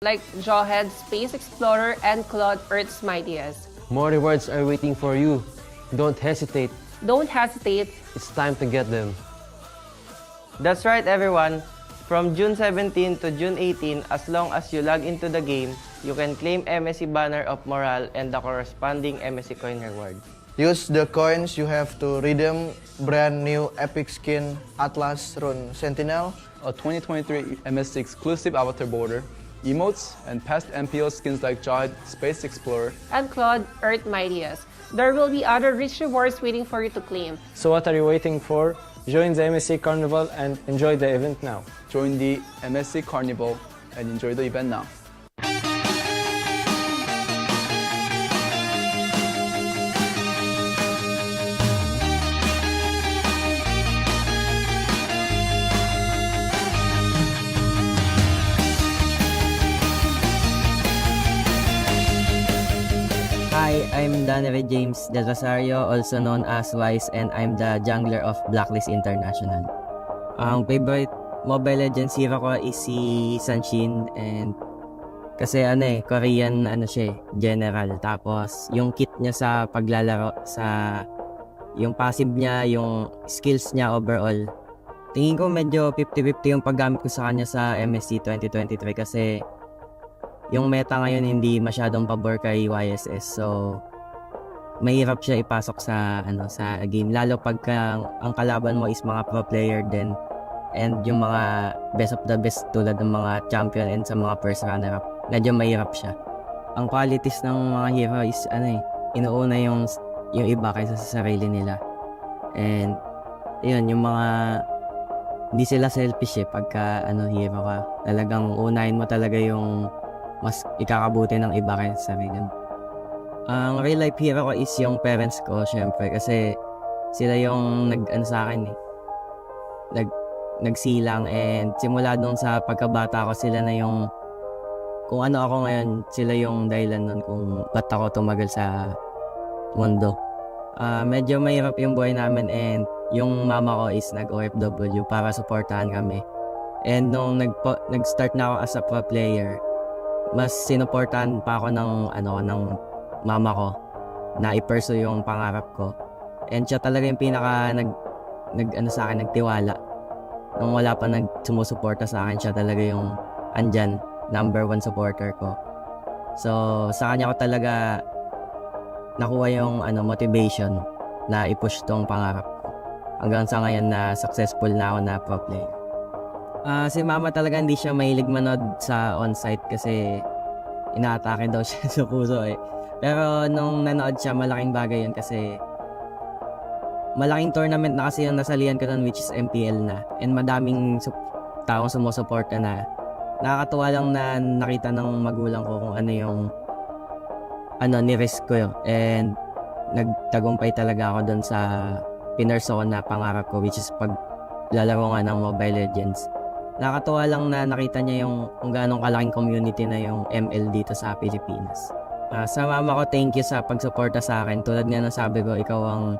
like Jawhead, Space Explorer, and Claude Earth's Mightiest. More rewards are waiting for you. Don't hesitate. Don't hesitate. It's time to get them. That's right, everyone. From June 17 to June 18, as long as you log into the game, you can claim MSC Banner of Morale and the corresponding MSC Coin reward. Use the coins you have to redeem brand new epic skin Atlas Rune Sentinel, a 2023 MSC exclusive avatar border, emotes, and past MPO skins like Jawhead, Space Explorer, And Claude Earth Mightiest. There will be other rich rewards waiting for you to claim. So what are you waiting for? Join the MSC Carnival and enjoy the event now. Join the MSC Carnival and enjoy the event now. Hi, I'm Danere James Del Rosario, also known as Wise, and I'm the jungler of Blacklist International. Ang favorite Mobile Legends hero ko is si Sanshin, and kasi Korean siya, general. Tapos yung kit niya sa paglalaro, sa yung passive niya, yung skills niya overall. Tingin ko medyo 50-50 yung paggamit ko sa kanya sa MSC 2023 kasi yung meta ngayon hindi masyadong pabor kay YSS, so mahirap siya ipasok sa sa game, lalo pagka ang kalaban mo is mga pro player din and yung mga best of the best tulad ng mga champion and sa mga first runner up, medyo mahirap siya. Ang qualities ng mga hero is inuuna yung iba kaysa sa sarili nila, and yun yung mga hindi sila selfish pagka hero ka, talagang unahin mo talaga yung mas ikakabuti ng iba kaysa sa sarili mo. Ang real life hero ko is yung parents ko, syempre, kasi sila yung sa akin nagsilang, and simula dun sa pagkabata ko, sila na yung kung ano ako ngayon, sila yung dahilan nun kung ba't ako tumagal sa mundo. Medyo mahirap yung buhay namin, and yung mama ko is nag-OFW para supportahan kami. And nung nag-start na ako as a pro player, mas sinuportahan pa ako ng mama ko na i-pursue yung pangarap ko. And siya talaga yung pinaka sa akin, nagtiwala. Nung wala pa sumusuporta sa akin, siya talaga yung andyan, number 1 supporter ko. So sa kanya ko talaga nakuha yung motivation na i-push tong pangarap ko. Hanggang sa ngayon na successful na ako na pro player. Si mama talaga hindi siya mahilig manood sa on-site kasi inaatake daw siya sa puso Pero nung nanood siya, malaking bagay yun kasi malaking tournament na kasi yung nasalihan ko nun, which is MPL na. And madaming taong sumusuporta na. Nakakatuwa lang na nakita ng magulang ko kung ano yung ni-risk ko yun. And nagtagumpay talaga ako dun sa pinurso ko na pangarap ko, which is paglalaro nga ng Mobile Legends. Nakakatuwa lang na nakita niya yung kung gaano kalaking community na yung ML dito sa Pilipinas. Sa mama ko, thank you sa pagsuporta sa akin. Tulad nga ng sabi ko, ikaw ang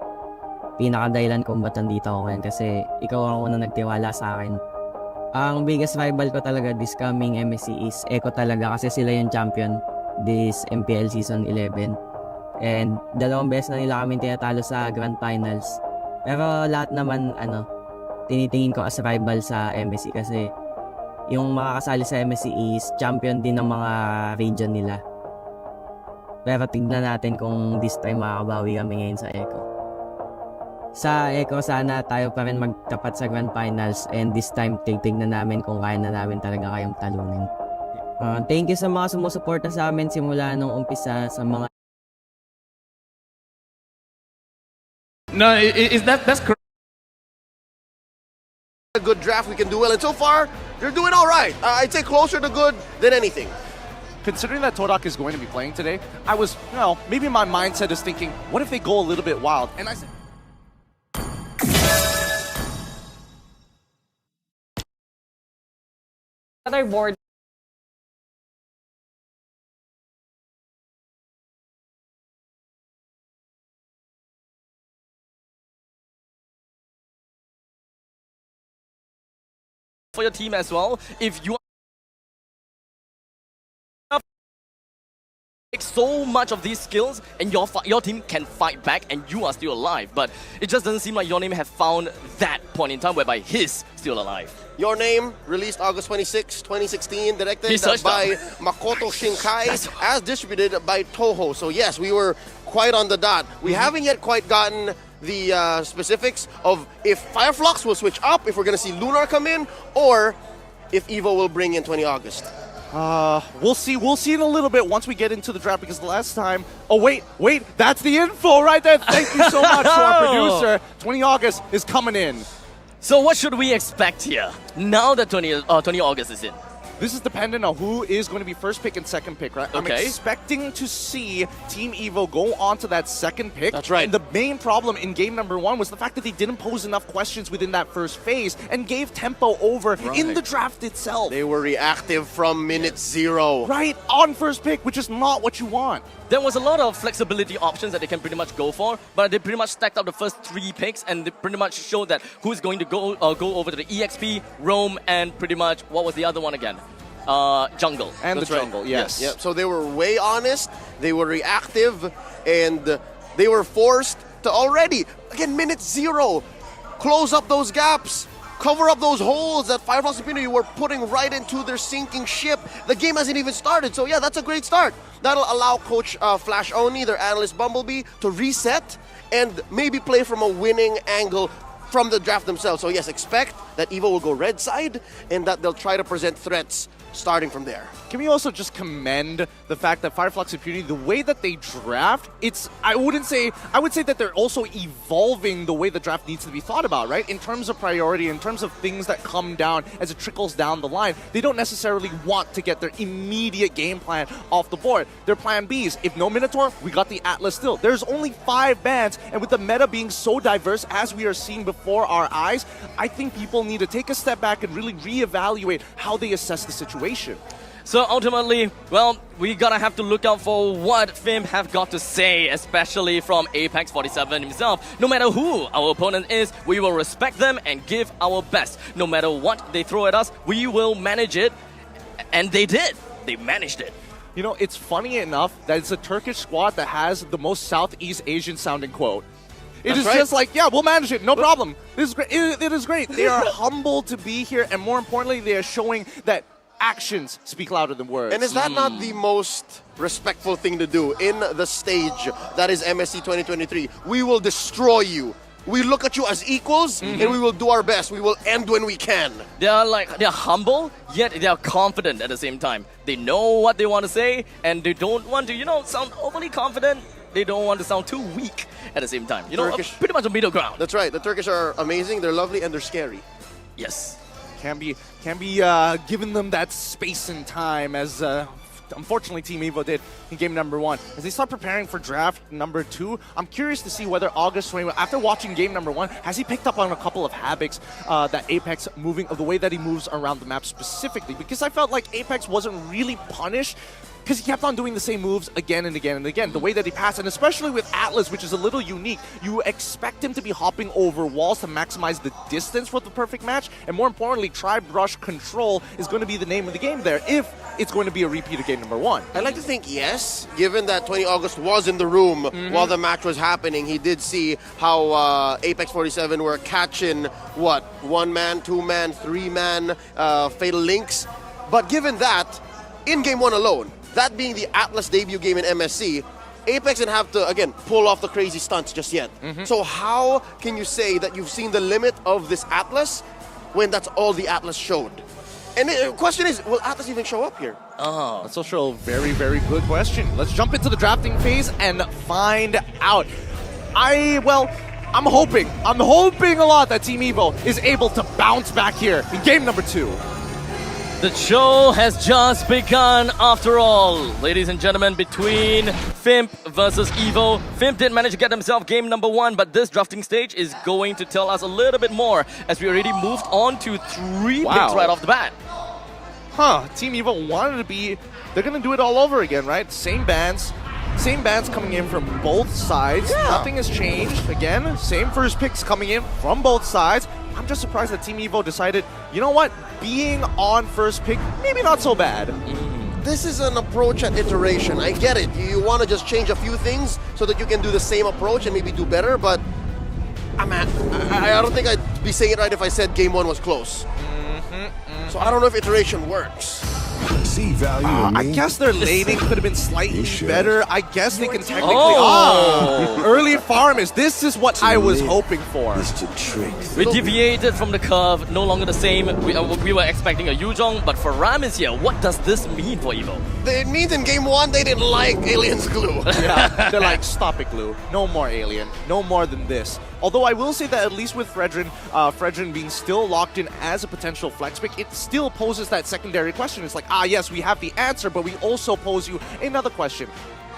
pinakadahilan kung ba't nandito ako ngayon kasi ikaw ang unang nagtiwala sa akin. Ang biggest rival ko talaga this coming MSC is Echo talaga kasi sila yung champion this MPL Season 11. And 2 beses na nila kami tinatalo sa Grand Finals. Pero lahat naman tinitingin ko as rival sa MSC kasi yung makakasali sa MSC is champion din ng mga region nila. Pero tignan natin kung this time makakabawi kami ngayon sa Echo. Sa Echo, sana tayo pa rin magtapat sa Grand Finals, and this time tignan namin kung kaya na namin talaga kayong talunin. Thank you sa mga sumusuporta sa amin simula nung umpisa, sa mga No, that's correct. A good draft, we can do well, and so far they're doing all right. I'd say closer to good than anything. Considering that Todak is going to be playing today, I was, maybe my mindset is thinking, what if they go a little bit wild? And I said, Other board. For your team as well, if you so much of these skills, and your team can fight back, and you are still alive. But it just doesn't seem like Your Name have found that point in time whereby he's still alive. Your Name, released August 26, 2016, directed up. by Makoto Shinkai, as distributed by Toho. So yes, we were quite on the dot. We haven't yet quite gotten the specifics of if Fireflux will switch up, if we're going to see Lunar come in, or if EVO will bring in 20 August. We'll see. We'll see in a little bit once we get into the draft, because the last time... Oh, wait. That's the info right there. Thank you so much to our producer. 20 August is coming in. So what should we expect here now that 20 August is in? This is dependent on who is going to be first pick and second pick, right? I'm Okay. expecting to see Team EVO go on to that second pick. That's right. And the main problem in game number 1 was the fact that they didn't pose enough questions within that first phase and gave tempo over in the draft itself. They were reactive from minute 0. Right on first pick, which is not what you want. There was a lot of flexibility options that they can pretty much go for, but they pretty much stacked up the first 3 picks, and they pretty much showed that who's going to go over to the EXP, Roam, and pretty much, what was the other one again? Jungle. And That's the right. jungle, yes. Yep. So they were way honest, they were reactive, and they were forced to already, again, minute 0, close up those gaps, cover up those holes that Fireflux Impunity were putting right into their sinking ship. The game hasn't even started, so yeah, that's a great start. That'll allow Coach Flash Oni, their analyst Bumblebee, to reset and maybe play from a winning angle from the draft themselves. So yes, expect that EVO will go red side and that they'll try to present threats starting from there. Can we also just commend the fact that Fireflux Impunity, the way that they draft, I would say that they're also evolving the way the draft needs to be thought about, right? In terms of priority, in terms of things that come down as it trickles down the line. They don't necessarily want to get their immediate game plan off the board. Their plan Bs, if no Minotaur, we got the Atlas still. There's only 5 bans, and with the meta being so diverse as we are seeing before our eyes, I think people need to take a step back and really reevaluate how they assess the situation. So ultimately, well, we gotta have to look out for what Fimp have got to say, especially from Apex 47 himself. No matter who our opponent is, we will respect them and give our best. No matter what they throw at us, we will manage it. And they did. They managed it. You know, it's funny enough that it's a Turkish squad that has the most Southeast Asian sounding quote. It is just like, yeah, we'll manage it, no problem. This is great. It is great. They are humble to be here, and more importantly, they are showing that actions speak louder than words. And is that not the most respectful thing to do in the stage that is MSC 2023? We will destroy you. We look at you as equals, and we will do our best. We will end when we can. They're humble, yet they are confident at the same time. They know what they want to say, and they don't want to, sound overly confident. They don't want to sound too weak at the same time. Pretty much a middle ground. That's right. The Turkish are amazing. They're lovely, and they're scary. Yes. Can be giving them that space and time, as unfortunately Team EVO did in game number 1. As they start preparing for draft number 2, I'm curious to see whether August 21, after watching game number 1, has he picked up on a couple of habits that Apex the way that he moves around the map specifically, because I felt like Apex wasn't really punished because he kept on doing the same moves again and again and again. The way that he passed, and especially with Atlas, which is a little unique, you expect him to be hopping over walls to maximize the distance for the perfect match, and more importantly, Tri-Brush Control is going to be the name of the game there, if it's going to be a repeat of game number 1. I'd like to think yes, given that 20 August was in the room while the match was happening. He did see how Apex 47 were catching, 1-man, 2-man, 3-man Fatal Links. But given that, in game 1 alone, that being the Atlas debut game in MSC, Apex didn't have to, again, pull off the crazy stunts just yet. So how can you say that you've seen the limit of this Atlas when that's all the Atlas showed? And the question is, will Atlas even show up here? That's also a very, very good question. Let's jump into the drafting phase and find out. I'm hoping a lot that Team EVO is able to bounce back here in game number 2. The show has just begun after all. Ladies and gentlemen, between Fimp versus EVO. Fimp did manage to get himself game number 1, but this drafting stage is going to tell us a little bit more, as we already moved on to 3 picks right off the bat. Team EVO wanted to be, they're going to do it all over again, right? Same bands coming in from both sides. Nothing has changed. Again, same first picks coming in from both sides. I'm just surprised that Team EVO decided, you know what, being on first pick, maybe not so bad. this is an approach at iteration. I get it. You want to just change a few things so that you can do the same approach and maybe do better, but I don't think I'd be saying it right if I said game 1 was close. So I don't know if iteration works. See value I guess their laning could have been slightly better. I guess they can technically. Oh. Early farmers. This is what I was hoping for. We deviated from the curve, no longer the same. We were expecting a Yuzhong, but for Ram is here. What does this mean for Evo? It means in game 1 they didn't like Alien's glue. Yeah, they're like, stop it, Glue. No more Alien. No more than this. Although I will say that at least with Fredrin being still locked in as a potential flex pick, it still poses that secondary question. It's like, yes, we have the answer, but we also pose you another question.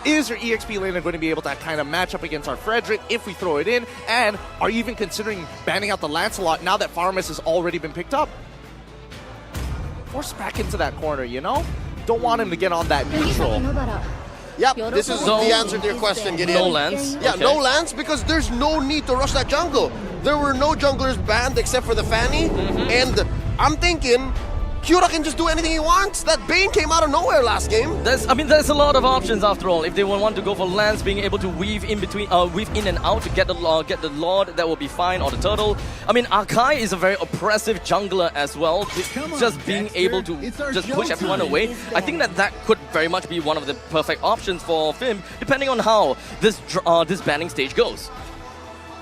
Is your EXP laner going to be able to kind of match up against our Fredrin if we throw it in? And are you even considering banning out the Lancelot now that Farmus has already been picked up? Force back into that corner, you know? Don't want him to get on that neutral. Yep, this is the answer to your question, Gideon. No Lance? Yeah, Okay. no Lance because there's no need to rush that jungle. There were no junglers banned except for the Fanny, and I'm thinking Kyura can just do anything he wants. That Bane came out of nowhere last game. There's a lot of options after all. If they want to go for Lance, being able to weave in between, weave in and out to get the Lord, that will be fine, or the Turtle. I mean, Arkai is a very oppressive jungler as well. Just being able to just push everyone away. I think that could very much be one of the perfect options for Fim, depending on how this banning stage goes.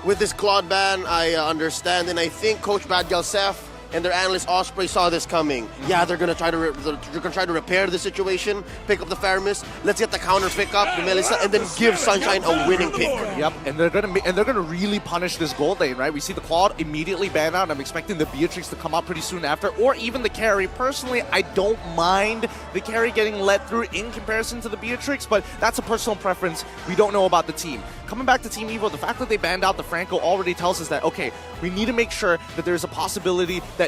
With this Claude ban, I understand, and I think Coach Bad Galsef and their analyst Osprey saw this coming. Yeah, they're gonna try to repair the situation, pick up the Faramis. Let's get the counter pick up, the Melissa, and then give Sunshine a winning pick. Yep, and they're gonna really punish this gold lane, right? We see the Claude immediately ban out, and I'm expecting the Beatrix to come out pretty soon after, or even the carry. Personally, I don't mind the carry getting let through in comparison to the Beatrix, but that's a personal preference. We don't know about the team. Coming back to Team Evo, the fact that they banned out the Franco already tells us that, okay, we need to make sure that there's a possibility that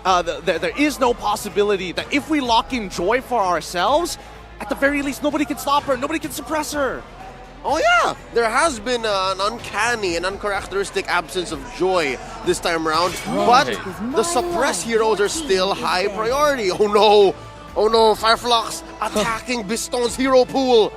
there is no possibility that if we lock in Joy for ourselves, at the very least, nobody can stop her, nobody can suppress her. Oh yeah, there has been an uncanny and uncharacteristic absence of Joy this time around, but the suppress heroes are still high priority. Oh no, Fireflux attacking Biston's hero pool.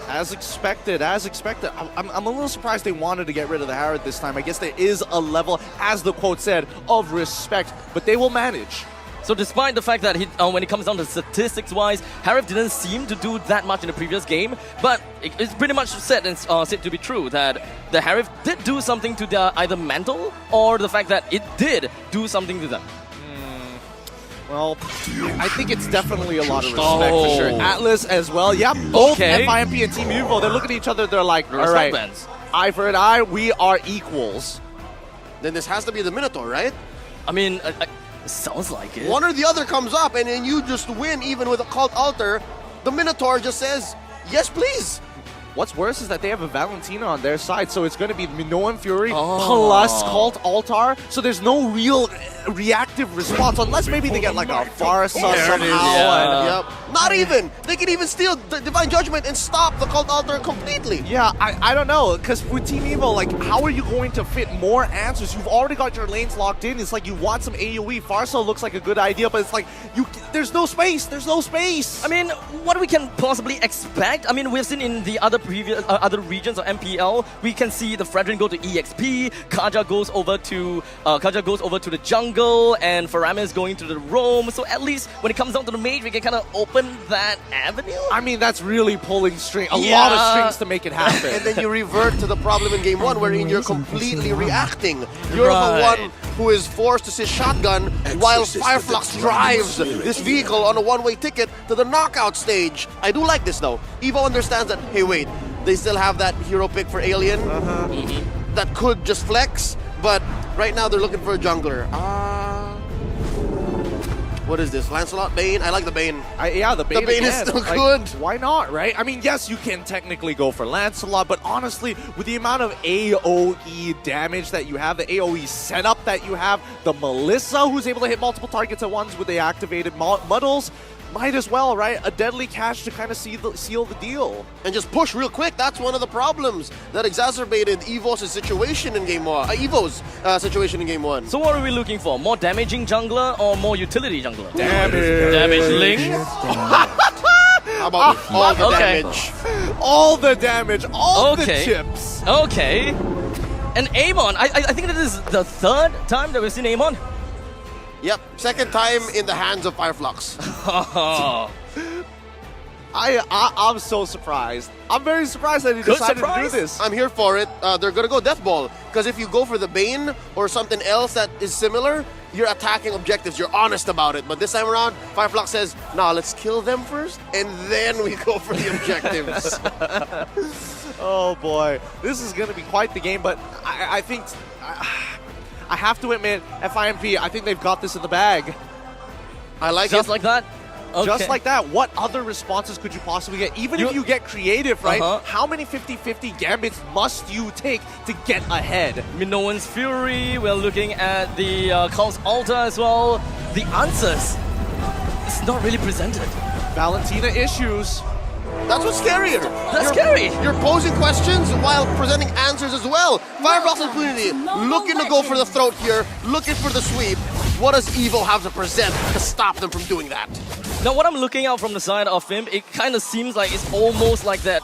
As expected, as expected. I'm a little surprised they wanted to get rid of the Harrod this time. I guess there is a level, as the quote said, of respect, but they will manage. So despite the fact that when it comes down to statistics-wise, Harif didn't seem to do that much in the previous game, but it's pretty much said to be true that the Harif did do something to their either mental or the fact that it did do something to them. Well, I think it's definitely a lot of respect for sure. Atlas as well. Yep, both FIMP and Team Evo, they're looking at each other, they're like, all right, eye for an eye, we are equals. Then this has to be the Minotaur, right? I mean, sounds like it. One or the other comes up and then you just win even with a Cult Altar. The Minotaur just says, yes please. What's worse is that they have a Valentina on their side, so it's going to be Minoan and Fury plus Cult Altar, so there's no real reactive response, unless maybe they get like a Farsa somehow. Yep. Not even. They can even steal the Divine Judgment and stop the Cult Altar completely. Yeah, I don't know, because with Team Evo, like, how are you going to fit more answers? You've already got your lanes locked in. It's like you want some AoE. Farsa looks like a good idea, but it's like, there's no space. There's no space. I mean, what we can possibly expect, I mean, we've seen in the other previous other regions of MPL, we can see the Fredrin go to EXP, Kaja goes over to the jungle, and Faramis going to the roam. So at least when it comes down to the mage, we can kind of open that avenue. I mean, that's really pulling a lot of strings to make it happen. And then you revert to the problem in game 1 wherein you're completely reacting. You're the one who is forced to sit shotgun while Fireflux drives this vehicle on a one-way ticket to the knockout stage. I do like this though. Evo understands that, hey wait, they still have that hero pick for Alien that could just flex, but right now they're looking for a jungler. What is this? Lancelot, Bane? I like the Bane. Yeah, the Bane is still good. Why not, right? I mean, yes, you can technically go for Lancelot, but honestly, with the amount of AoE damage that you have, the AoE setup that you have, the Melissa who's able to hit multiple targets at once with the activated muddles, might as well, right? A deadly catch to kind of seal the deal. And just push real quick. That's one of the problems that exacerbated Evo's situation in game 1. Situation in game 1. So what are we looking for? More damaging jungler or more utility jungler? Damage Ling? How about all the Okay. damage? All the damage, all the Okay. chips. Okay. And Amon, I think that is the third time that we've seen Amon. Yep, second time in the hands of Fireflux. I'm so surprised. I'm very surprised that he Good decided surprise. to do this. I'm here for it. They're gonna go Death Ball, because if you go for the Bane or something else that is similar, you're attacking objectives, you're honest about it. But this time around, Fireflux says, nah, let's kill them first, and then we go for the objectives. Oh boy, this is going to be quite the game, but I think, I have to admit, FIMP, I think they've got this in the bag. I like Just it. like that? Okay. Just like that, what other responses could you possibly get? Even if you get creative, right? How many 50-50 gambits must you take to get ahead? Minoan's Fury, we're looking at the Call's Altar as well. The answers, it's not really presented. Valentina issues. That's what's scarier. That's scary. You're posing questions while presenting answers as well. Fireflux and Impunity looking to go for the throat here, looking for the sweep. What does Evo have to present to stop them from doing that? Now, what I'm looking at from the side of him, it kind of seems like it's almost like that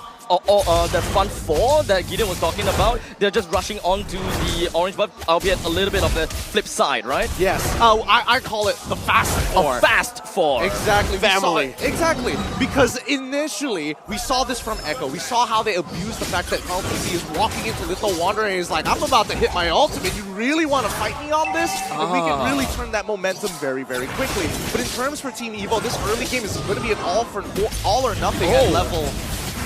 that front four that Gideon was talking about. They're just rushing onto the orange buff, albeit a little bit of the flip side, right? Yes. Oh, I call it the fast four. A fast four. Exactly. Family. Exactly. Because initially, we saw this from Echo. We saw how they abused the fact that LPC is walking into Little Wanderer and is like, I'm about to hit my ultimate. You really want to fight me on this? And we can really turn that momentum very, very quickly. But in terms for Team Evo, this early game is going to be an all or nothing at level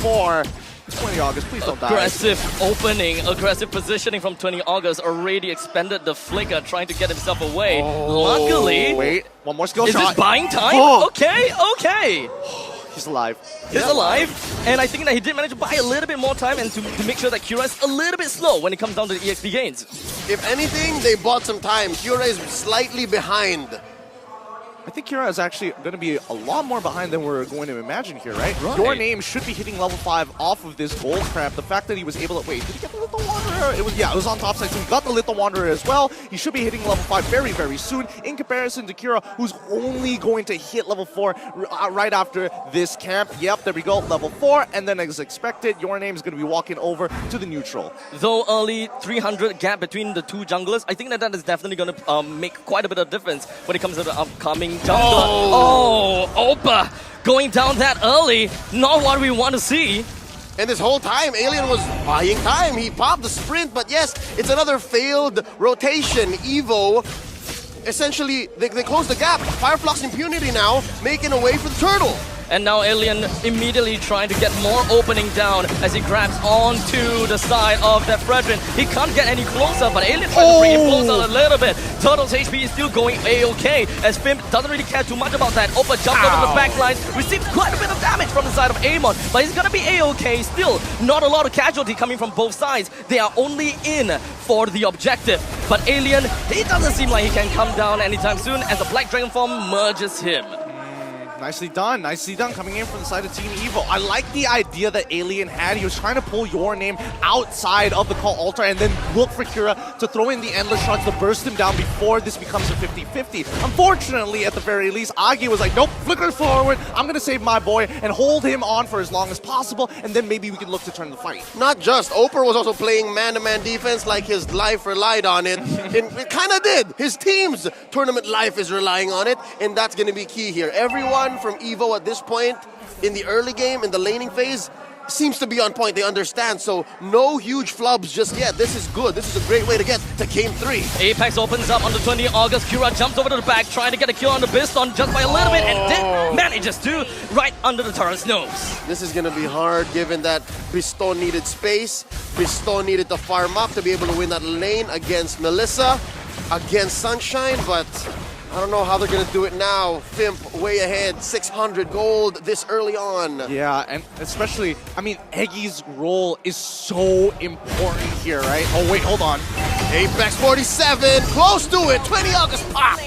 4. 20 August, please don't die. Aggressive opening, aggressive positioning from 20 August already expended the flicker, trying to get himself away. Luckily, Wait, one more skill is shot. this buying time? Oh. Okay. He's alive. He's alive, and I think that he did manage to buy a little bit more time and to make sure that Kira is a little bit slow when it comes down to the EXP gains. If anything, they bought some time. Kyura is slightly behind. I think Kira is actually going to be a lot more behind than we're going to imagine here, right? Your name should be hitting level 5 off of this gold crab. The fact that he was able to... Wait, did he get the Little Wanderer? It was on top side, so he got the Little Wanderer as well. He should be hitting level 5 very, very soon in comparison to Kira, who's only going to hit level 4 right after this camp. Yep, there we go, level 4. And then as expected, Your Name is going to be walking over to the neutral. Though early 300 gap between the two junglers, I think that is definitely going to make quite a bit of difference when it comes to the upcoming jungler. Oh, Opa going down that early, not what we want to see. And this whole time, Alien was buying time. He popped the sprint, but yes, it's another failed rotation. Evo, essentially, they close the gap. Fireflux Impunity now making a way for the turtle. And now Alien immediately trying to get more opening down as he grabs onto the side of that Fredrin. He can't get any closer, but Alien trying to bring him closer a little bit. Turtle's HP is still going A-OK, as Fimp doesn't really care too much about that. Opa jumped over the back lines, received quite a bit of damage from the side of Amon, but he's gonna be A-OK still. Not a lot of casualty coming from both sides. They are only in for the objective. But Alien, he doesn't seem like he can come down anytime soon as the Black Dragon form merges him. Nicely done coming in from the side of Team Evo. I like the idea that Alien had. He was trying to pull Your Name outside of the call altar and then look for Kira to throw in the endless shots to burst him down before this becomes a 50-50. Unfortunately, at the very least, Agi was like, nope, flicker forward, I'm gonna save my boy and hold him on for as long as possible, and then maybe we can look to turn the fight. Not just, Oper was also playing man-to-man defense like his life relied on it. And it kind of did. His team's tournament life is relying on it, and that's going to be key here. Everyone from Evo at this point in the early game, in the laning phase, seems to be on point. They understand, so no huge flubs just yet. This is good. This is a great way to get to game 3. Apex opens up on the 20 August. Kira jumps over to the back, trying to get a kill on the Biston just by a little bit, and manages to right under the turret's nose. This is going to be hard given that Biston needed space. Biston needed to farm up to be able to win that lane against Melissa, against Sunshine, but I don't know how they're going to do it now. Fimp way ahead, 600 gold this early on. Yeah, and especially, I mean, Eggy's role is so important here, right? Oh, wait, hold on. Apex 47, close to it. 20 August pop.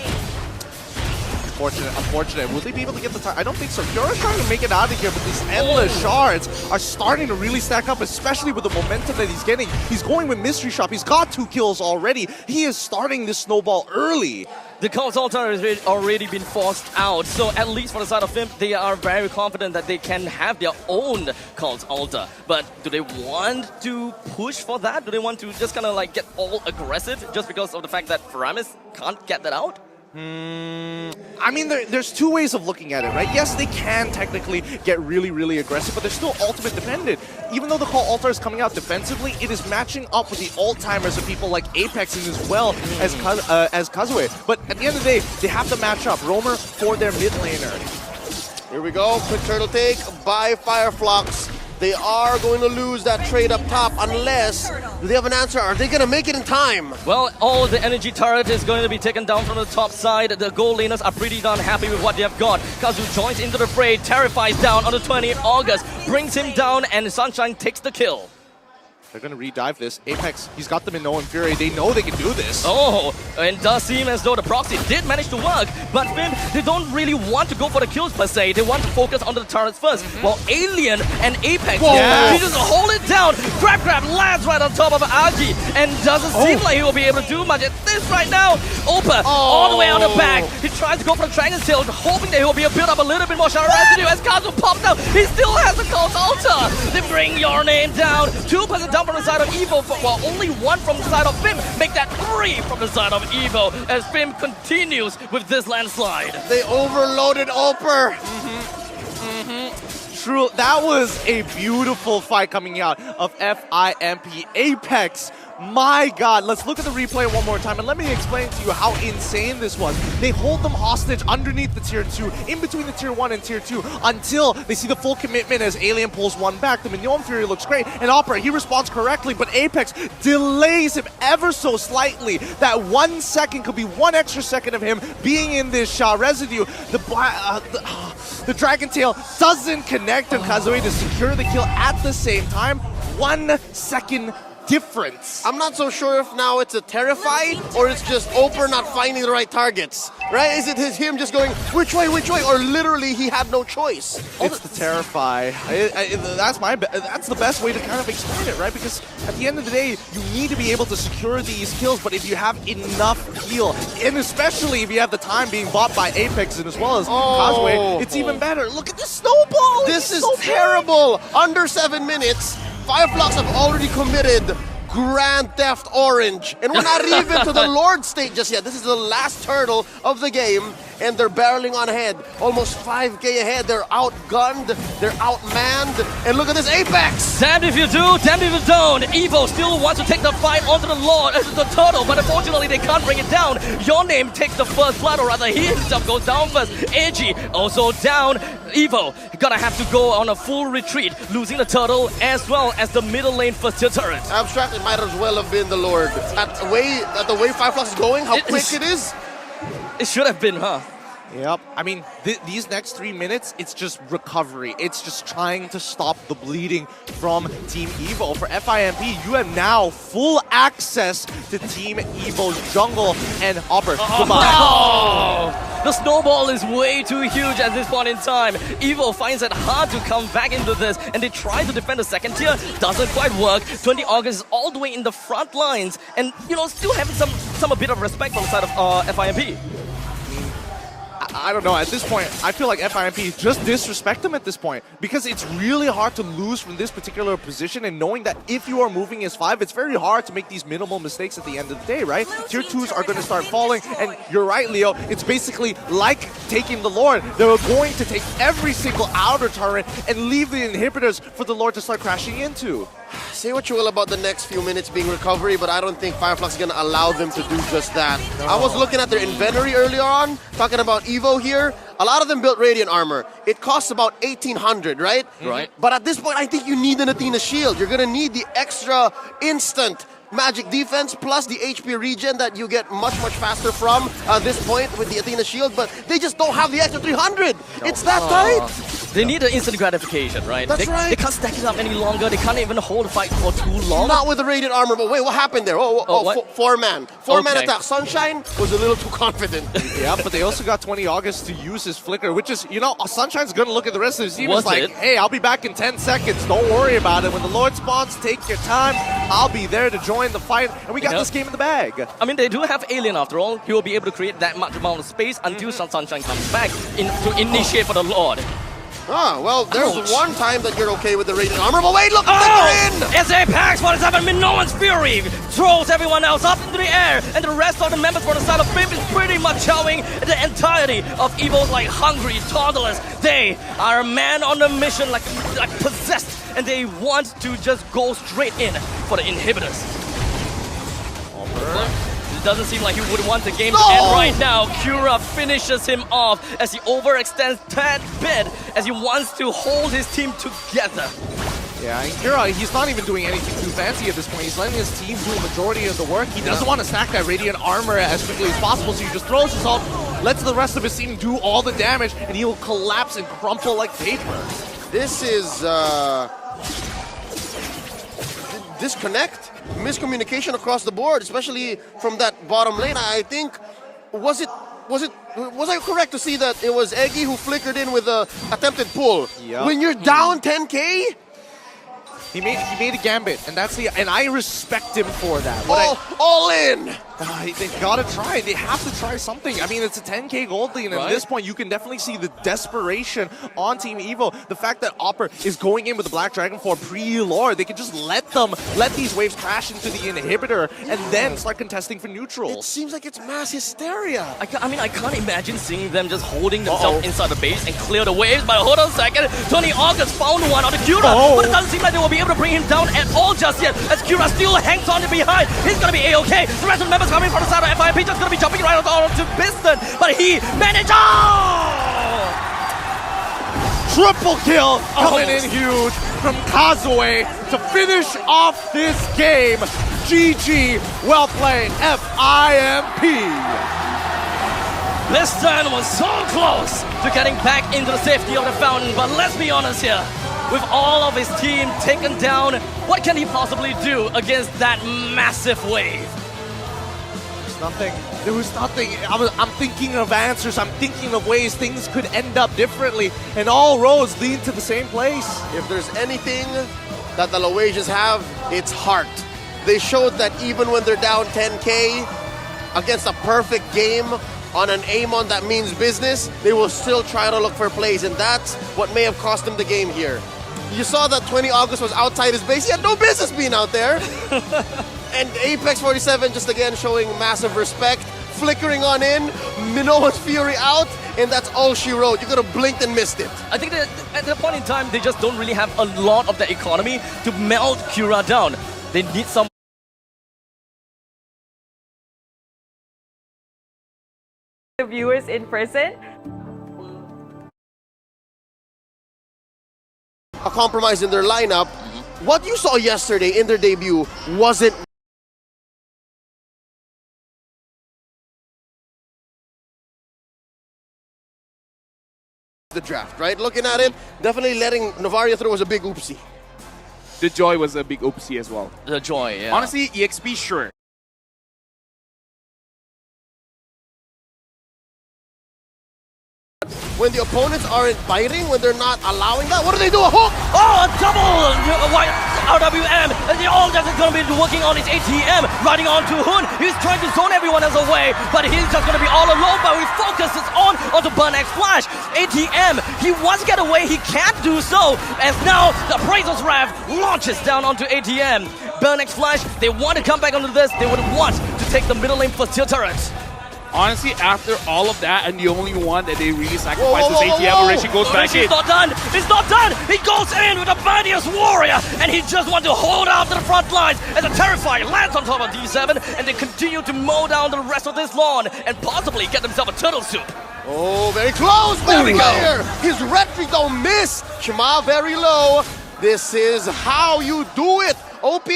unfortunate. Will they be able to get the time? I don't think so. Yora's trying to make it out of here, but these endless shards are starting to really stack up, especially with the momentum that he's getting. He's going with Mystery Shop. He's got 2 kills already. He is starting this snowball early. The Cult Altar has already been forced out, so at least for the side of Fimp, they are very confident that they can have their own Cult Altar. But do they want to push for that? Do they want to just kind of like get all aggressive just because of the fact that Faramis can't get that out? I mean, there's 2 ways of looking at it, right? Yes, they can technically get really, really aggressive, but they're still ultimate dependent. Even though the Call Altar is coming out defensively, it is matching up with the ult-timers of people like Apex and as well as Kazue. But at the end of the day, they have to match up Roamer for their mid laner. Here we go. Quick turtle take by Fireflux. They are going to lose that trade up top unless, do they have an answer? Are they going to make it in time? Well, all the energy turret is going to be taken down from the top side. The gold laners are pretty darn happy with what they have got. Kazu joins into the fray, terrifies down on the 20th August, brings him down, and Sunshine takes the kill. They're going to re-dive this. Apex, he's got them in No Fury. They know they can do this. Oh, and it does seem as though the proxy did manage to work, but Fim, they don't really want to go for the kills per se. They want to focus on the turrets first, while Alien and Apex, he just hold it down. Grab lands right on top of Agi, and doesn't seem like he will be able to do much at this right now. Opa, all the way on the back. He tries to go for the Dragon's Tail, hoping that he will be able to build up a little bit more shot residue. As Kazu pops out, he still has the Cult Altar. They bring your name down. 2% down from the side of Evo, while only 1 from the side of Fim. Make that 3 from the side of Evo as Fim continues with this landslide. They overloaded Oper. True, that was a beautiful fight coming out of FIMP. Apex, my God. Let's look at the replay one more time and let me explain to you how insane this was. They hold them hostage underneath the tier 2, in between the tier 1 and tier 2, until they see the full commitment as Alien pulls 1 back. The Mignon Fury looks great, and Opera, he responds correctly, but Apex delays him ever so slightly. That 1 second could be 1 extra second of him being in this shot residue. The Dragon Tail doesn't connect on Kazue to secure the kill at the same time. 1 second difference. I'm not so sure if now it's a Terrify or it's just Oper not finding the right targets, right? Is it him just going, which way, or literally he had no choice? It's the Terrify. That's the best way to kind of explain it, right? Because at the end of the day, you need to be able to secure these kills, but if you have enough heal, and especially if you have the time being bought by Apex and as well as Kazue, it's even better. Look at this snowball! This is so terrible! Under 7 minutes, Fireflux have already committed Grand Theft Orange. And we're not even to the Lord state just yet. This is the last turtle of the game, and they're barreling on ahead. Almost 5k ahead. They're outgunned, they're outmanned, and look at this Apex! Damned if you do, damned if you don't. Evo still wants to take the fight onto the Lord as the turtle, but unfortunately they can't bring it down. Your Name takes the first blood, or rather he himself goes down first. Edgy also down. Evo gonna have to go on a full retreat, losing the turtle as well as the middle lane first tier turret. Abstract, it might as well have been the Lord. At the way Fireflux is going, how quick it is. It should have been, huh? Yep. I mean, these next 3 minutes, it's just recovery. It's just trying to stop the bleeding from Team Evo. For FIMP, you have now full access to Team Evo's jungle and Hopper. No! The snowball is way too huge at this point in time. Evo finds it hard to come back into this, and they try to defend the second tier. Doesn't quite work. 20 August is all the way in the front lines, and still having some a bit of respect from the side of FIMP. I don't know, at this point, I feel like FIMP just disrespect them at this point, because it's really hard to lose from this particular position, and knowing that if you are moving as 5, it's very hard to make these minimal mistakes at the end of the day, right? Tier 2s are going to start falling, and you're right, Leo, it's basically like taking the Lord. They're going to take every single outer turret and leave the inhibitors for the Lord to start crashing into. Say what you will about the next few minutes being recovery, but I don't think Fireflux is going to allow them to do just that. No. I was looking at their inventory earlier on, talking about Evo here. A lot of them built Radiant armor. It costs about 1,800, right? Right. But at this point, I think you need an Athena shield. You're going to need the extra instant magic defense plus the HP regen that you get much faster from this point with the Athena shield, but they just don't have the extra 300. It's that tight. They need an instant gratification, right? That's right. They can't stack it up any longer. They can't even hold the fight for too long. Not with the Radiant armor, but wait, what happened there? What? Four-man. Four-man Okay. attack. Sunshine was a little too confident. Yeah, but they also got 20 August to use his flicker, which is, you know, Sunshine's going to look at the rest of his team and Was like, it? hey, I'll be back in 10 seconds. Don't worry about it. When the Lord spawns, take your time. I'll be there to join the fight. And we got this game in the bag. I mean, they do have Alien after all. He will be able to create that much amount of space until Sunshine comes back to initiate for the Lord. Ah, well, there's Ouch. one time that you're okay with the Radiant armor, but wait, look, Oh! they're in! It's Apex 47 Minoan's Fury throws everyone else up into the air, and the rest of the members for the side of Fib is pretty much showing the entirety of evils like hungry toddlers. They are a man on a mission like possessed, and they want to just go straight in for the inhibitors. It doesn't seem like he would want the game to end right now. Cura finishes him off as he overextends that bit as he wants to hold his team together. Yeah, and Kira, he's not even doing anything too fancy at this point. He's letting his team do a majority of the work. He doesn't want to stack that Radiant armor as quickly as possible, so he just throws his ult, lets the rest of his team do all the damage, and he'll collapse and crumple like paper. This is disconnect, miscommunication across the board, especially from that bottom lane. I think was I correct to see that it was Eggy who flickered in with a attempted pull? Yep. When you're down 10k, He made a gambit, and and I respect him for that. all in. They gotta try. They have to try something. I mean, it's a 10k gold lead, and at this point, you can definitely see the desperation on Team Evo. The fact that Opper is going in with the Black Dragon for pre-lore, they can just let these waves crash into the inhibitor, and then start contesting for neutral. It seems like it's mass hysteria. I mean, I can't imagine seeing them just holding themselves inside the base and clear the waves. But hold on a second, Tony August found one on the Cura, but it doesn't seem like they will be able to bring him down at all just yet, as Cura still hangs on to behind. He's gonna be A-okay. The rest of the members coming from the side of FIP just gonna be jumping right on to Biston, but he managed. Triple kill coming in huge from Kazue to finish off this game. GG, well played, FIMP. Biston was so close to getting back into the safety of the fountain, but let's be honest here. With all of his team taken down, what can he possibly do against that massive wave? Nothing. There was nothing. I'm thinking of answers. I'm thinking of ways things could end up differently, and all roads lead to the same place. If there's anything that the Lawages have, it's heart. They showed that even when they're down 10k against a perfect game on an Amon that means business, they will still try to look for plays, and that's what may have cost him the game here. You saw that 20 August was outside his base. He had no business being out there. And Apex 47 just again showing massive respect, flickering on in, Minoan's Fury out, and that's all she wrote. You could have blinked and missed it. I think that at that point in time, they just don't really have a lot of the economy to melt Cura down. They need some. The viewers in person. A compromise in their lineup. What you saw yesterday in their debut wasn't the draft, right? Looking at it, definitely letting Novaria through was a big oopsie. The Joy was a big oopsie as well. The Joy, yeah. Honestly, EXP, sure. When the opponents aren't fighting, when they're not allowing that, what do they do? A hook! Oh, a double RWM, and they're all just going to be working on his ATM, riding on to Hun. He's trying to zone everyone else away, but he's just going to be all alone, but he focuses onto BangBang Flash. ATM, he wants to get away, he can't do so, as now the Appraiser's Wrath launches down onto ATM. BangBang Flash, they want to come back onto this, they would want to take the middle lane for steel turrets. Honestly, after all of that, and the only one that they really sacrificed was ATM, Rishi goes back in. Rishi's not done! He's not done! He goes in with a Mightiest Warrior, and he just wants to hold out to the front lines as a Terrifier lands on top of D7, and they continue to mow down the rest of this lawn and possibly get themselves a turtle soup. Oh, very close! There we go! His retreat don't miss! Shima very low. This is how you do it! OP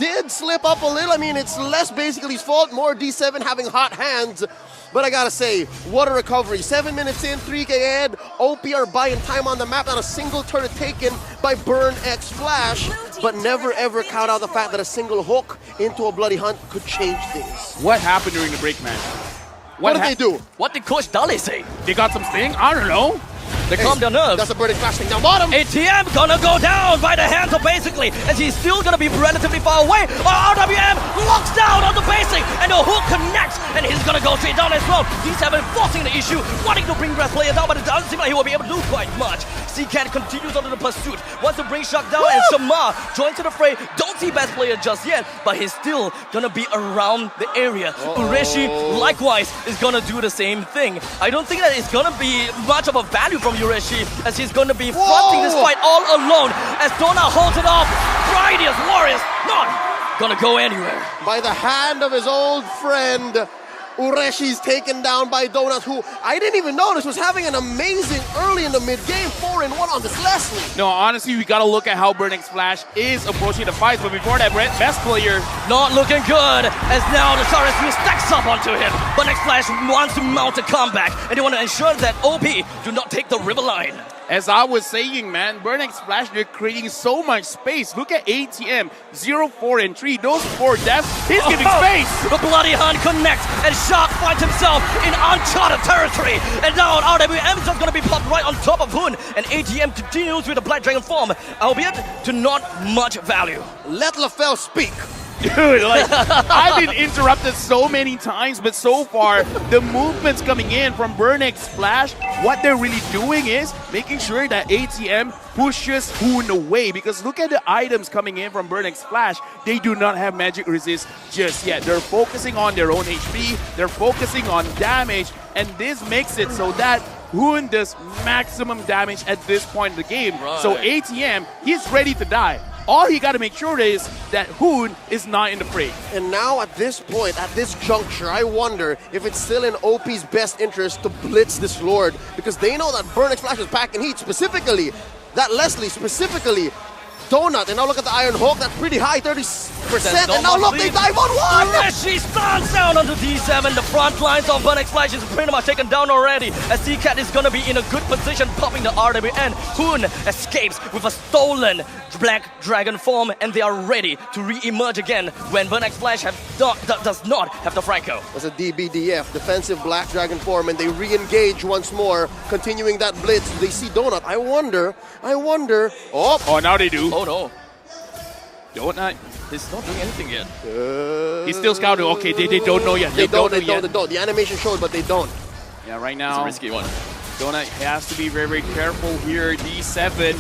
did slip up a little. I mean, it's less basically his fault, more D7 having hot hands. But I gotta say, what a recovery. 7 minutes in, 3K ahead. OP are buying time on the map. Not a single turret taken by Burn X Flash. But never ever count out the fact that a single hook into a bloody hunt could change things. What happened during the break, man? What did they do? What did Coach Dali say? They got some sting? I don't know. They calmed their nerves. That's a Burn X Flash thing down bottom. ATM gonna go down by the hands of basically, as he's still gonna be relatively far away. RWM locks down on the basic, and the hook connects, and he's gonna go straight down as well. D7 forcing the issue, wanting to bring Breath Player down, but it doesn't seem like he will be able to do quite much. CCAT continues on to the pursuit, wants to bring Shark down, and Shamar joins to the fray. Don't see Best Player just yet, but he's still gonna be around the area. Ureshi, likewise, is gonna do the same thing. I don't think that it's gonna be much of a value from Ureshi, as he's going to be fronting this fight all alone, as Dona holds it off. Brightest Warriors not gonna go anywhere. By the hand of his old friend, Ureshi's taken down by Donut, who I didn't even notice was having an amazing early in the mid-game 4-1 on this Leslie. No, honestly, we gotta look at how Burn X Flash is approaching the fights, but before that, Best Player not looking good, as now the Star SQ stacks up onto him. Burn X Flash wants to mount a comeback, and they want to ensure that OP do not take the river line. As I was saying, man, Burn X Flash, they're creating so much space. Look at ATM, 0, 4, and 3. Those 4 deaths, he's giving space. The Bloody Hunt connects, and Shark finds himself in uncharted territory. And now RWM is just going to be popped right on top of Hoon. And ATM continues with the Black Dragon form, albeit to not much value. Let LaFell speak. Dude, like, I've been interrupted so many times, but so far, the movements coming in from Burn X Flash, what they're really doing is making sure that ATM pushes Hoon away. Because look at the items coming in from Burn X Flash. They do not have magic resist just yet. They're focusing on their own HP, they're focusing on damage, and this makes it so that Hoon does maximum damage at this point in the game. Right. So ATM, he's ready to die. All he got to make sure is that Hoon is not in the fray. And now at this point, at this juncture, I wonder if it's still in OP's best interest to blitz this Lord, because they know that Burn X Flash is packing heat, specifically that Leslie, specifically Donut. And now look at the Iron Hulk, that's pretty high, 30%. And now look, they dive on one! Ureshi stands down onto D7. The front lines of Burn X Flash is pretty much taken down already, as CCAT is going to be in a good position, popping the RWN. Hoon escapes with a stolen Black Dragon form, and they are ready to re-emerge again when Burn X Flash does not have the Franco. That's a DBDF, defensive Black Dragon form, and they re-engage once more, continuing that blitz. They see Donut. I wonder. Oh, now they do. Oh no. Donut. He's not doing anything yet. He's still scouting. Okay, they don't know yet. They don't. The animation shows, but they don't. Yeah, right now. It's a risky one. Donut has to be very, very careful here. D7.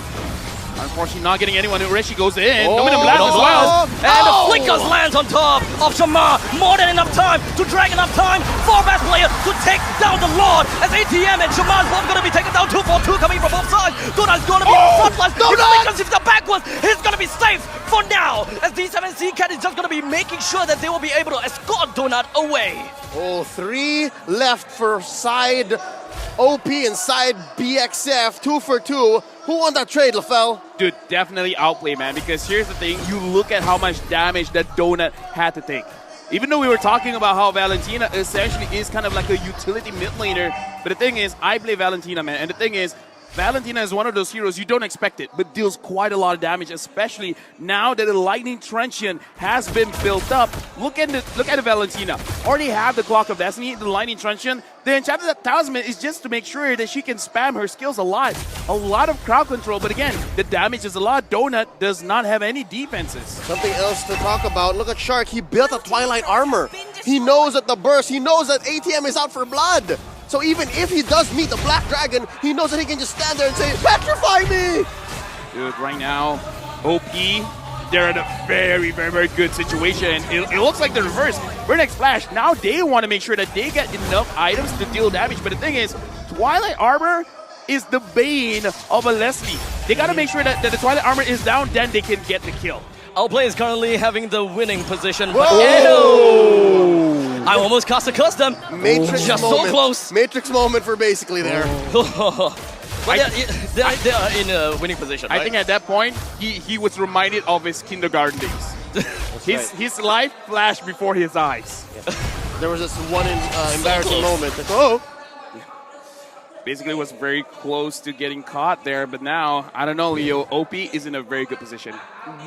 Unfortunately, not getting anyone. Ureshi goes in. Dominant blast as well. And the Flickers lands on top of Shamar. More than enough time to drag enough time for Best Player to take down the Lord. As ATM and Shamar's both going to be taken down 2-4-2 coming from both sides. Donut's going to be on the front line. If Flickers is the backwards, he's going to be safe for now. As D7 CCAT is just going to be making sure that they will be able to escort Donut away. Oh, 3 left for side OP and side BXF. 2 for 2. Who won that trade, LaFell? Dude, definitely outplay, man, because here's the thing. You look at how much damage that Donut had to take. Even though we were talking about how Valentina essentially is kind of like a utility mid laner, but the thing is, I play Valentina, man, and the thing is, Valentina is one of those heroes you don't expect it, but deals quite a lot of damage, especially now that the Lightning Truncheon has been built up. Look at the Valentina. Already have the Clock of Destiny, the Lightning Truncheon. The Enchanted Talisman is just to make sure that she can spam her skills a lot. A lot of crowd control, but again, the damage is a lot. Donut does not have any defenses. Something else to talk about. Look at Shark. He built a Twilight armor. He knows that the burst, he knows that ATM is out for blood. So even if he does meet the Black Dragon, he knows that he can just stand there and say, petrify me! Dude, right now, OP, they're in a very, very, very good situation. It looks like the reverse. Burn X Flash, now they want to make sure that they get enough items to deal damage. But the thing is, Twilight Armor is the bane of a Leslie. They got to make sure that the Twilight Armor is down, then they can get the kill. Outplay is currently having the winning position. But I almost cast a custom. Matrix just moment. so close. Matrix moment for basically there. But they are in a winning position, right? I think at that point, he was reminded of his kindergarten days. His life flashed before his eyes. There was this one embarrassing moment. Oh! Basically was very close to getting caught there, but now, I don't know, Leo, OP is in a very good position.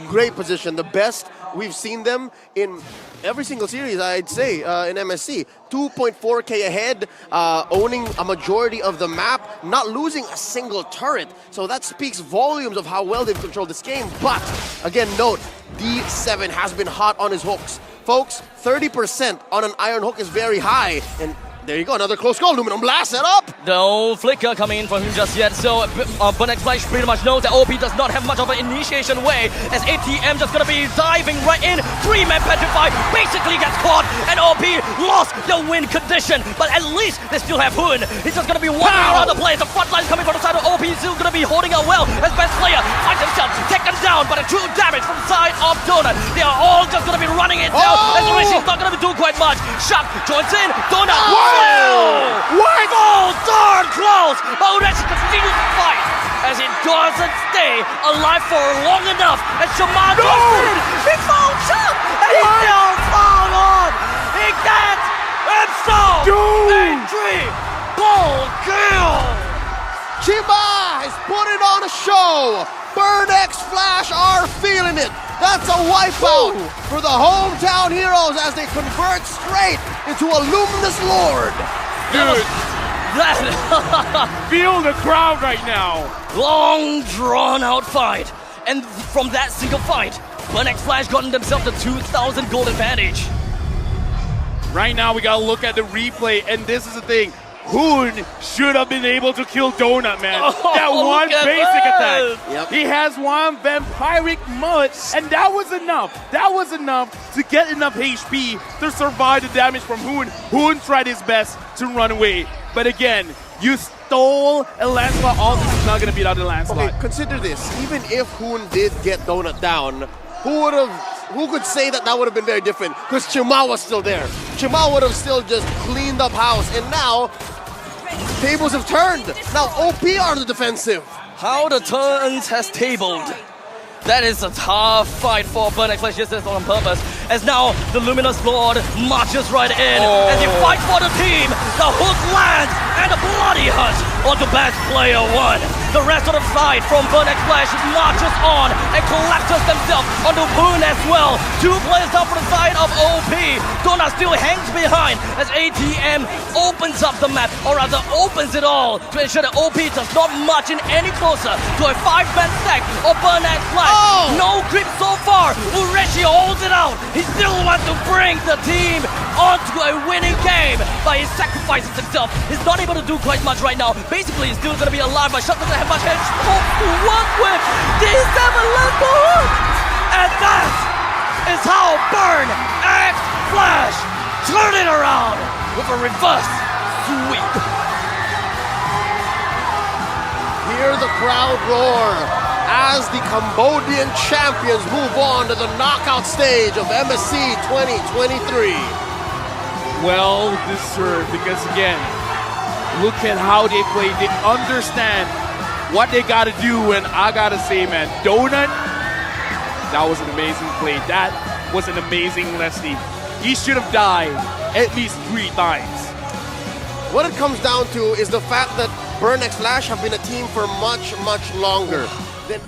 Great position. The best we've seen them in every single series, I'd say, in MSC. 2.4k ahead, owning a majority of the map, not losing a single turret. So that speaks volumes of how well they've controlled this game. But, again, note, D7 has been hot on his hooks. Folks, 30% on an iron hook is very high. And there you go, another close call. Aluminum Blast set up. No flicker coming in from him just yet, so BangBang Flash pretty much knows that OP does not have much of an initiation way, as ATM just gonna be diving right in. 3-man Petrify basically gets caught, and OP lost the win condition, but at least they still have Hoon. He's just gonna be wandering around the place. The front line coming from the side of OP is still gonna be holding out well, as Best Player finds himself taken down by the true damage from the side of Donut. They are all just gonna be running it down, as Rishi's not gonna be doing quite much. Shock joins in, Donut. What? Oh, darn close! But Ureshi continues to fight as he doesn't stay alive for long enough. And Shaman goes in. He found Chuck! And he still found on! He gets himself a triple kill! Chima is putting on a show. Burn X Flash are feeling it. That's a wipeout for the hometown heroes as they convert straight into a Luminous Lord. Dude, feel the crowd right now. Long drawn out fight. And from that single fight, BangBang Flash gotten themselves the 2,000 gold advantage. Right now we gotta look at the replay, and this is the thing. Hoon should have been able to kill Donut, man. That one basic attack. Yep. He has one vampiric mud, and that was enough. That was enough to get enough HP to survive the damage from Hoon. Hoon tried his best to run away. But again, you stole a Lancelot. All this is not going to beat out the Lancelot. Okay, consider this. Even if Hoon did get Donut down, who could say that would have been very different? Because Chima was still there. Chima would have still just cleaned up house. And now, tables have turned. Now OP are on the defensive. How the turns has tabled. That is a tough fight for BangBang Flash, just on purpose. As now the Luminous Lord marches right in as he fights for the team. The hook lands and the bloody hunt onto Best Player 1. The rest of the fight from BangBang Flash marches on and collapses themselves onto Hoon as well. 2 players down from the side of OP. Donut still hangs behind as ATM opens up the map, or rather opens it all to ensure that OP does not march in any closer to a 5-man stack of BangBang Flash. No creep so far. Ureshi holds it out. He still wants to bring the team onto a winning game, but he sacrifices himself. He's not able to do quite much right now. Basically, he's still going to be alive, but Shut doesn't have much hedge to work with. D7 left the hook. And that is how BangBang Flash turn it around with a reverse sweep. Hear the crowd roar as the Cambodian champions move on to the knockout stage of MSC 2023. Well deserved, because again, look at how they play. They understand what they gotta do, and I gotta say, man, Donut, that was an amazing play. That was an amazing Leslie. He should have died at least 3 times. What it comes down to is the fact that BangBang Flash have been a team for much, much longer than